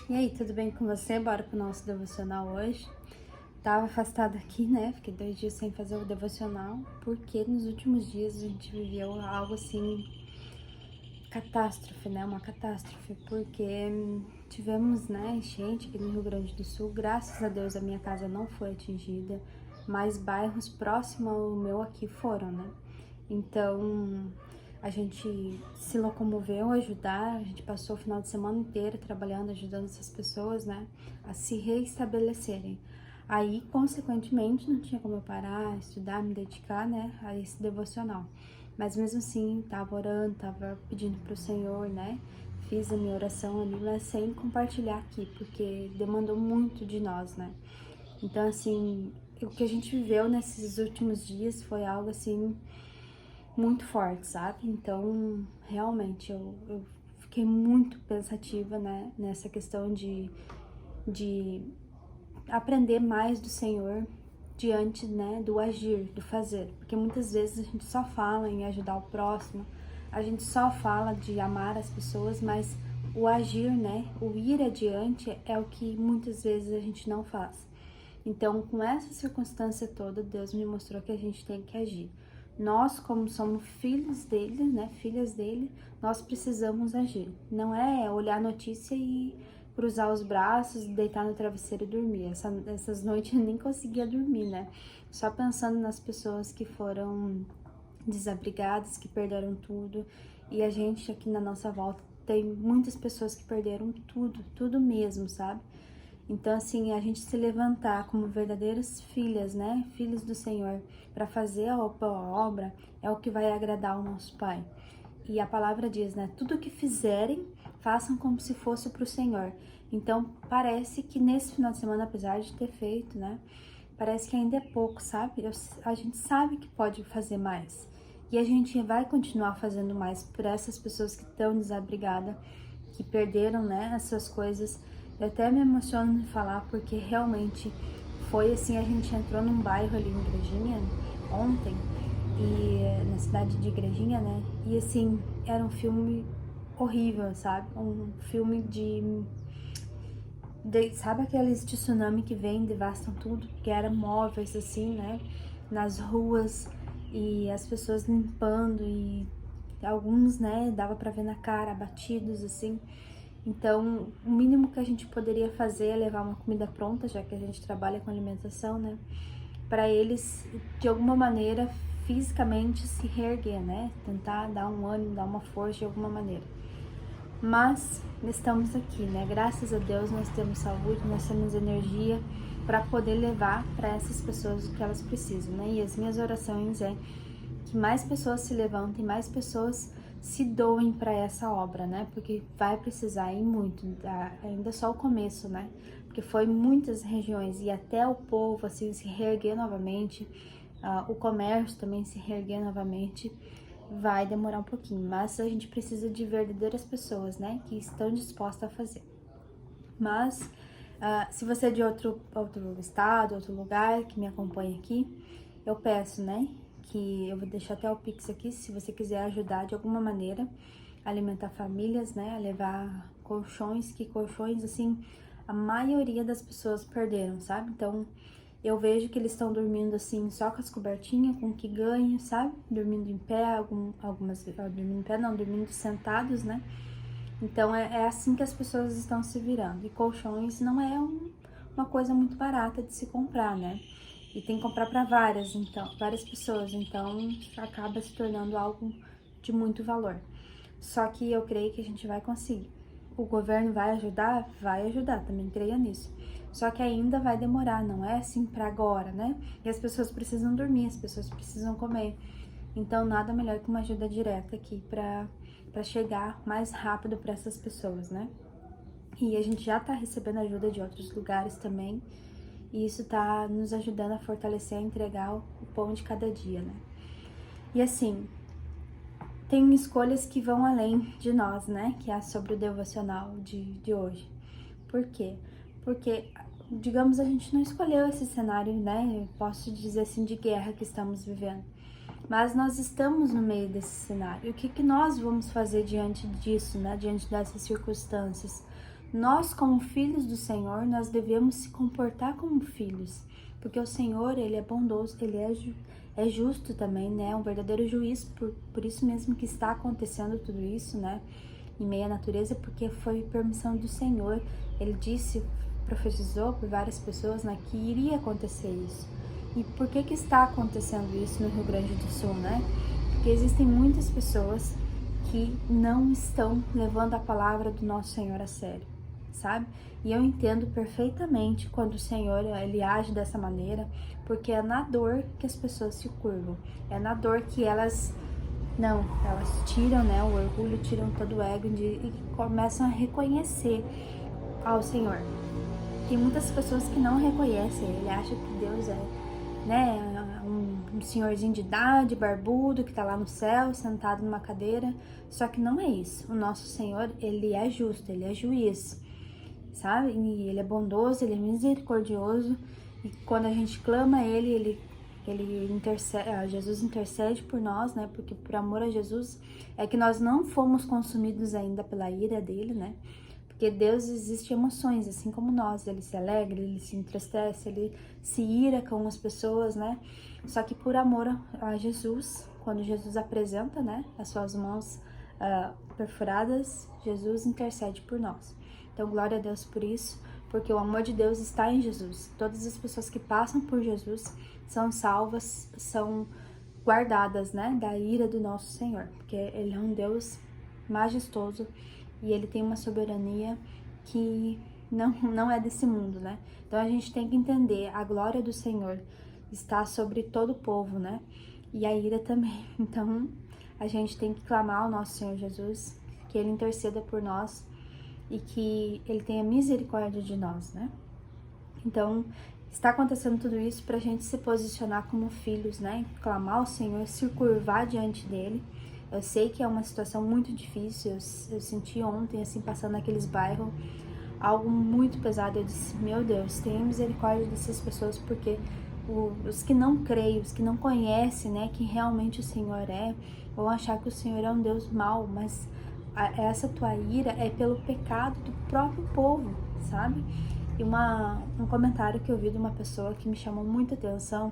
E aí, tudo bem com você? Bora pro nosso devocional hoje. Tava afastada aqui, né? Fiquei 2 dias sem fazer o devocional, porque nos últimos dias a gente viveu algo assim, catástrofe, né? Uma catástrofe, porque tivemos, né, enchente aqui no Rio Grande do Sul. Graças a Deus a minha casa não foi atingida, mas bairros próximos ao meu aqui foram, né? Então, a gente se locomoveu a ajudar, a gente passou o final de semana inteiro trabalhando, ajudando essas pessoas, né, a se reestabelecerem. Aí, consequentemente, não tinha como eu parar, estudar, me dedicar, né, a esse devocional. Mas mesmo assim, tava orando, tava pedindo pro Senhor, né, fiz a minha oração ali, mas sem compartilhar aqui, porque demandou muito de nós, né. Então, assim, o que a gente viveu nesses últimos dias foi algo assim muito forte, sabe? Então, realmente, eu fiquei muito pensativa, né, nessa questão de aprender mais do Senhor diante, né, do agir, do fazer. Porque muitas vezes a gente só fala em ajudar o próximo, a gente só fala de amar as pessoas, mas o agir, né, o ir adiante é o que muitas vezes a gente não faz. Então, com essa circunstância toda, Deus me mostrou que a gente tem que agir. Nós, como somos filhos dele, né, filhas dele, nós precisamos agir. Não é olhar a notícia e cruzar os braços, deitar no travesseiro e dormir. Essas noites eu nem conseguia dormir, né? Só pensando nas pessoas que foram desabrigadas, que perderam tudo. E a gente aqui na nossa volta tem muitas pessoas que perderam tudo, tudo mesmo, sabe? Então, assim, a gente se levantar como verdadeiras filhas, né? Filhos do Senhor, para fazer a obra é o que vai agradar ao nosso Pai. E a palavra diz, né? Tudo o que fizerem, façam como se fosse para o Senhor. Então, parece que nesse final de semana, apesar de ter feito, né? Parece que ainda é pouco, sabe? A gente sabe que pode fazer mais. E a gente vai continuar fazendo mais por essas pessoas que estão desabrigadas, que perderam, né, essas coisas. Eu até me emociono de falar, porque realmente foi assim, a gente entrou num bairro ali em Igrejinha ontem, e na cidade de Igrejinha, né, e assim, era um filme horrível, sabe? Um filme sabe aqueles tsunami que vem e devastam tudo? Que eram móveis assim, né, nas ruas, e as pessoas limpando, e alguns, né, dava pra ver na cara, abatidos assim. Então, o mínimo que a gente poderia fazer é levar uma comida pronta, já que a gente trabalha com alimentação, né? Para eles, de alguma maneira, fisicamente se reerguer, né? Tentar dar um ânimo, dar uma força de alguma maneira. Mas estamos aqui, né? Graças a Deus nós temos saúde, nós temos energia para poder levar para essas pessoas o que elas precisam, né? E as minhas orações é que mais pessoas se levantem, mais pessoas se doem para essa obra, né? Porque vai precisar ir muito, ainda só o começo, né? Porque foi muitas regiões e até o povo assim se reerguer novamente, o comércio também se reerguer novamente, vai demorar um pouquinho, mas a gente precisa de verdadeiras pessoas, né? Que estão dispostas a fazer. Mas se você é de outro estado, outro lugar que me acompanha aqui, eu peço, né, que eu vou deixar até o Pix aqui, se você quiser ajudar de alguma maneira a alimentar famílias, né, a levar colchões, que colchões, assim, a maioria das pessoas perderam, sabe? Então, eu vejo que eles estão dormindo, assim, só com as cobertinhas, com o que ganham, sabe? Dormindo em pé, algumas, dormindo em pé não, dormindo sentados, né? Então, é assim que as pessoas estão se virando. E colchões não é uma coisa muito barata de se comprar, né? E tem que comprar para várias pessoas, então acaba se tornando algo de muito valor. Só que eu creio que a gente vai conseguir. O governo vai ajudar? Vai ajudar, também creio nisso. Só que ainda vai demorar, não é assim para agora, né? E as pessoas precisam dormir, as pessoas precisam comer. Então, nada melhor que uma ajuda direta aqui para chegar mais rápido para essas pessoas, né? E a gente já tá recebendo ajuda de outros lugares também, e isso tá nos ajudando a fortalecer, a entregar o pão de cada dia, né? E assim, tem escolhas que vão além de nós, né? Que é sobre o devocional de hoje. Por quê? Porque, digamos, a gente não escolheu esse cenário, né? Eu posso dizer assim, de guerra que estamos vivendo. Mas nós estamos no meio desse cenário. E o que nós vamos fazer diante disso, né? Diante dessas circunstâncias? nós, como filhos do Senhor, nós devemos se comportar como filhos, porque o Senhor, ele é bondoso, ele é justo também, né? Um verdadeiro juiz, por isso mesmo que está acontecendo tudo isso, né? Em meio à natureza, porque foi permissão do Senhor. Ele disse, profetizou por várias pessoas, né, que iria acontecer isso. E por que está acontecendo isso no Rio Grande do Sul, né? Porque existem muitas pessoas que não estão levando a palavra do nosso Senhor a sério, sabe? E eu entendo perfeitamente quando o Senhor, ele age dessa maneira, porque é na dor que as pessoas se curvam, é na dor que elas tiram, né, o orgulho, tiram todo o ego e começam a reconhecer ao Senhor. Tem muitas pessoas que não reconhecem, ele acha que Deus é, né, um senhorzinho de idade, barbudo, que tá lá no céu, sentado numa cadeira, só que não é isso. O nosso Senhor, ele é justo, ele é juiz, sabe? E ele é bondoso, ele é misericordioso, e quando a gente clama a ele intercede, Jesus intercede por nós, né? Porque por amor a Jesus é que nós não fomos consumidos ainda pela ira dele, né? Porque Deus existe emoções, assim como nós. Ele se alegra, ele se entristece, ele se ira com as pessoas, né? Só que por amor a Jesus, quando Jesus apresenta, né, as suas mãos perfuradas, Jesus intercede por nós. Então, glória a Deus por isso, porque o amor de Deus está em Jesus. Todas as pessoas que passam por Jesus são salvas, são guardadas, né, da ira do nosso Senhor, porque ele é um Deus majestoso e ele tem uma soberania que não é desse mundo, né? Então a gente tem que entender, a glória do Senhor está sobre todo o povo, né? E a ira também. Então a gente tem que clamar ao nosso Senhor Jesus, que ele interceda por nós e que ele tenha misericórdia de nós, né? Então, está acontecendo tudo isso para a gente se posicionar como filhos, né? Clamar ao Senhor, se curvar diante dele. Eu sei que é uma situação muito difícil, eu senti ontem, assim, passando naqueles bairros, algo muito pesado. Eu disse, meu Deus, tenha misericórdia dessas pessoas, porque os que não creem, os que não conhecem, né, que realmente o Senhor vão achar que o Senhor é um Deus mau, mas essa tua ira é pelo pecado do próprio povo, sabe? E um comentário que eu vi de uma pessoa que me chamou muita atenção,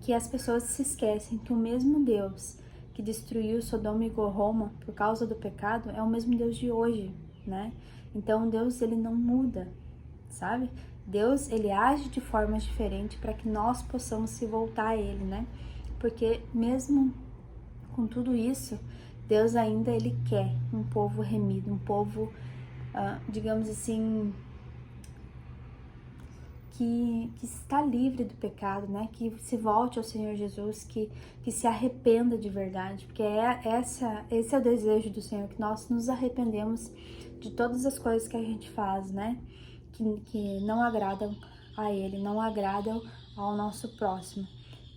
que as pessoas se esquecem que o mesmo Deus que destruiu Sodoma e Gomorra por causa do pecado é o mesmo Deus de hoje, né? Então Deus, ele não muda, sabe? Deus, ele age de formas diferentes para que nós possamos se voltar a ele, né? Porque mesmo com tudo isso, Deus ainda, ele quer um povo remido, um povo, digamos assim, que está livre do pecado, né? Que se volte ao Senhor Jesus, que se arrependa de verdade, porque esse é o desejo do Senhor, que nós nos arrependemos de todas as coisas que a gente faz, né? Que não agradam a Ele, não agradam ao nosso próximo.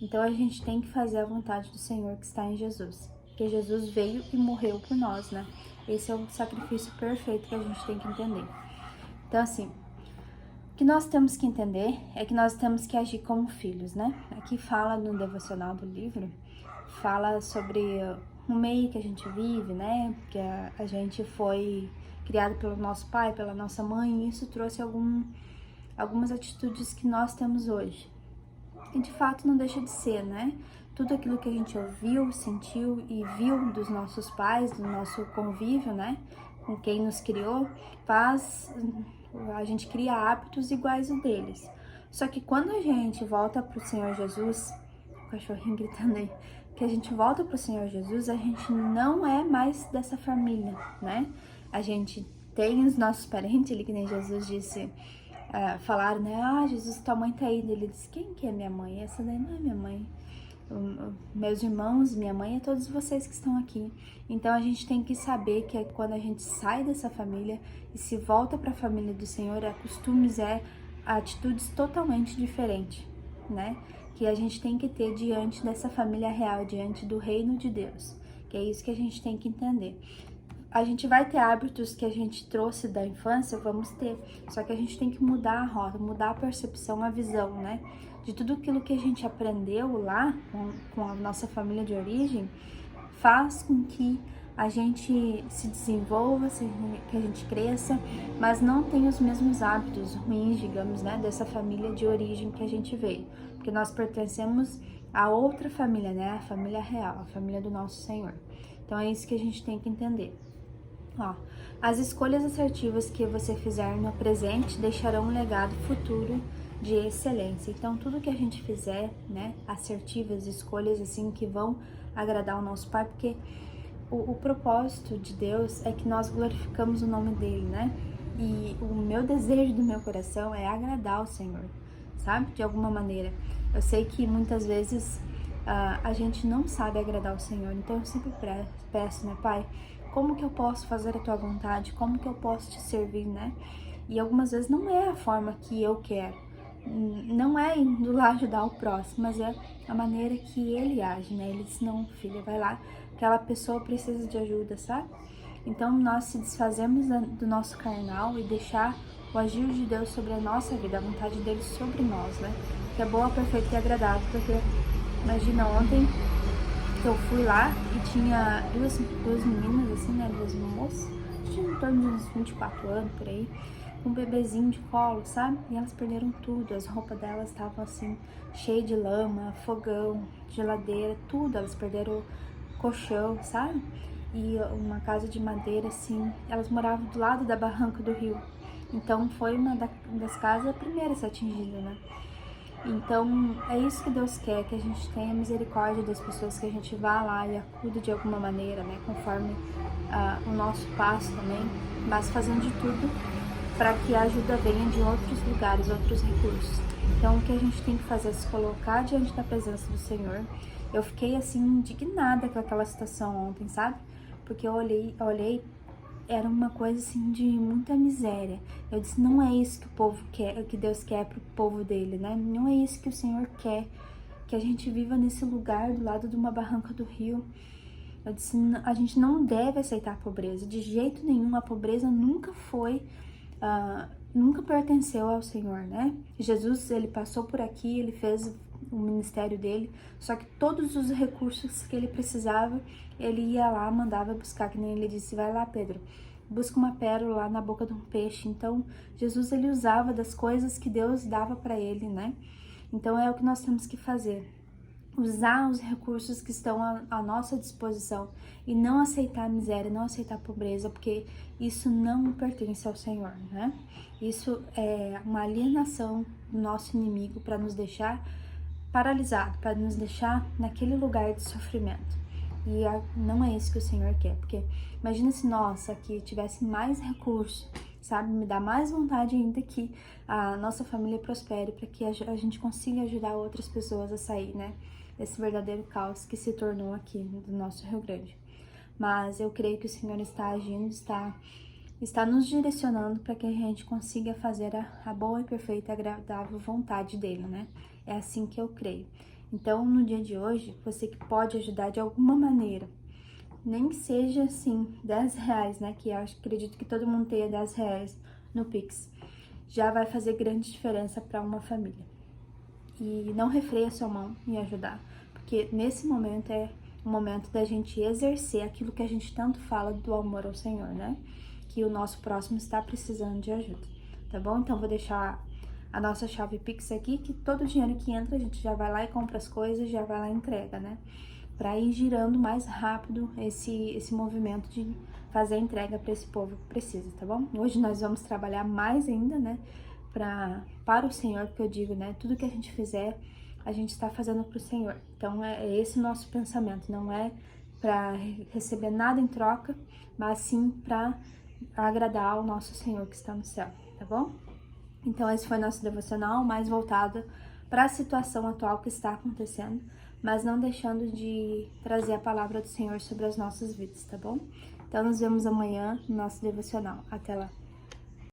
Então a gente tem que fazer a vontade do Senhor que está em Jesus, porque Jesus veio e morreu por nós, né? Esse é o sacrifício perfeito que a gente tem que entender. Então, assim, o que nós temos que entender é que nós temos que agir como filhos, né? Aqui fala no devocional do livro, fala sobre o meio que a gente vive, né? Que a gente foi criado pelo nosso pai, pela nossa mãe, e isso trouxe algumas atitudes que nós temos hoje. E de fato não deixa de ser, né? Tudo aquilo que a gente ouviu, sentiu e viu dos nossos pais, do nosso convívio, né? Com quem nos criou, a gente cria hábitos iguais aos deles. Só que quando a gente volta pro Senhor Jesus, o cachorrinho gritando aí, que a gente volta pro Senhor Jesus, a gente não é mais dessa família, né? A gente tem os nossos parentes, ele, que nem Jesus disse, falaram, né? Ah, Jesus, tua mãe tá aí. Ele disse, quem que é minha mãe? Essa daí não é minha mãe. Meus irmãos, minha mãe, é todos vocês que estão aqui. Então a gente tem que saber que quando a gente sai dessa família e se volta para a família do Senhor, costumes, atitudes totalmente diferentes, né? Que a gente tem que ter diante dessa família real, diante do reino de Deus. Que é isso que a gente tem que entender. A gente vai ter hábitos que a gente trouxe da infância, vamos ter. Só que a gente tem que mudar a rota, mudar a percepção, a visão, né? De tudo aquilo que a gente aprendeu lá com a nossa família de origem, faz com que a gente se desenvolva, que a gente cresça, mas não tenha os mesmos hábitos ruins, digamos, né, dessa família de origem que a gente veio. Porque nós pertencemos a outra família, né, a família real, a família do nosso Senhor. Então é isso que a gente tem que entender. Ó, as escolhas assertivas que você fizer no presente deixarão um legado futuro de excelência. Então, tudo que a gente fizer, né, assertivas, escolhas assim que vão agradar o nosso Pai, porque o propósito de Deus é que nós glorificamos o nome dele, né? E o meu desejo do meu coração é agradar o Senhor, sabe? De alguma maneira. Eu sei que muitas vezes a gente não sabe agradar o Senhor, então eu sempre peço, né, Pai, como que eu posso fazer a tua vontade? Como que eu posso te servir, né? E algumas vezes não é a forma que eu quero. Não é indo lá ajudar o próximo, mas é a maneira que ele age, né? Ele diz, não, filha, vai lá, aquela pessoa precisa de ajuda, sabe? Então, nós se desfazemos do nosso carnal e deixar o agir de Deus sobre a nossa vida, a vontade dele sobre nós, né? Que é boa, perfeita e agradável, porque imagina, ontem eu fui lá e tinha duas meninas, assim, né, duas moças, tinha em torno de uns 24 anos, por aí, com um bebezinho de colo, sabe? E elas perderam tudo, as roupas delas estavam, assim, cheias de lama, fogão, geladeira, tudo, elas perderam o colchão, sabe? E uma casa de madeira, assim, elas moravam do lado da barranca do rio, então foi uma das casas a primeira a ser atingida, né? Então, é isso que Deus quer, que a gente tenha misericórdia das pessoas, que a gente vá lá e acuda de alguma maneira, né, conforme o nosso passo também, mas fazendo de tudo para que a ajuda venha de outros lugares, outros recursos. Então, o que a gente tem que fazer é se colocar diante da presença do Senhor. Eu fiquei, assim, indignada com aquela situação ontem, sabe? Porque eu olhei era uma coisa assim de muita miséria. Eu disse, não é isso que o povo quer, que Deus quer pro povo dele, né? Não é isso que o Senhor quer, que a gente viva nesse lugar do lado de uma barranca do rio. Eu disse, a gente não deve aceitar a pobreza, de jeito nenhum. A pobreza nunca foi, nunca pertenceu ao Senhor, né? Jesus, ele passou por aqui, ele fez o ministério dele, só que todos os recursos que ele precisava, ele ia lá, mandava buscar, que nem ele disse, vai lá, Pedro, busca uma pérola lá na boca de um peixe. Então, Jesus, ele usava das coisas que Deus dava para ele, né? Então, é o que nós temos que fazer, usar os recursos que estão à nossa disposição e não aceitar a miséria, não aceitar a pobreza, porque isso não pertence ao Senhor, né? Isso é uma alienação do nosso inimigo para nos deixar paralisado, para nos deixar naquele lugar de sofrimento. E não é isso que o Senhor quer, porque imagina se nós aqui tivesse mais recurso, sabe? Me dá mais vontade ainda que a nossa família prospere, para que a gente consiga ajudar outras pessoas a sair, né? Desse verdadeiro caos que se tornou aqui do nosso Rio Grande. Mas eu creio que o Senhor está agindo, está nos direcionando para que a gente consiga fazer a boa e perfeita e agradável vontade dele, né? É assim que eu creio. Então, no dia de hoje, você que pode ajudar de alguma maneira, nem que seja assim, 10 reais, né? Que eu acredito que todo mundo tenha 10 reais no Pix, já vai fazer grande diferença para uma família. E não refreia sua mão em ajudar, porque nesse momento é o momento da gente exercer aquilo que a gente tanto fala do amor ao Senhor, né? Que o nosso próximo está precisando de ajuda, tá bom? Então, vou deixar a nossa chave Pix aqui, que todo o dinheiro que entra, a gente já vai lá e compra as coisas, já vai lá e entrega, né? Para ir girando mais rápido esse movimento de fazer a entrega para esse povo que precisa, tá bom? Hoje nós vamos trabalhar mais ainda, né? Para o Senhor, porque eu digo, né? Tudo que a gente fizer, a gente está fazendo para o Senhor. Então, é esse o nosso pensamento, não é para receber nada em troca, mas sim para agradar ao nosso Senhor que está no céu, tá bom? Então, esse foi nosso devocional, mais voltado para a situação atual que está acontecendo, mas não deixando de trazer a palavra do Senhor sobre as nossas vidas, tá bom? Então, nos vemos amanhã no nosso devocional. Até lá!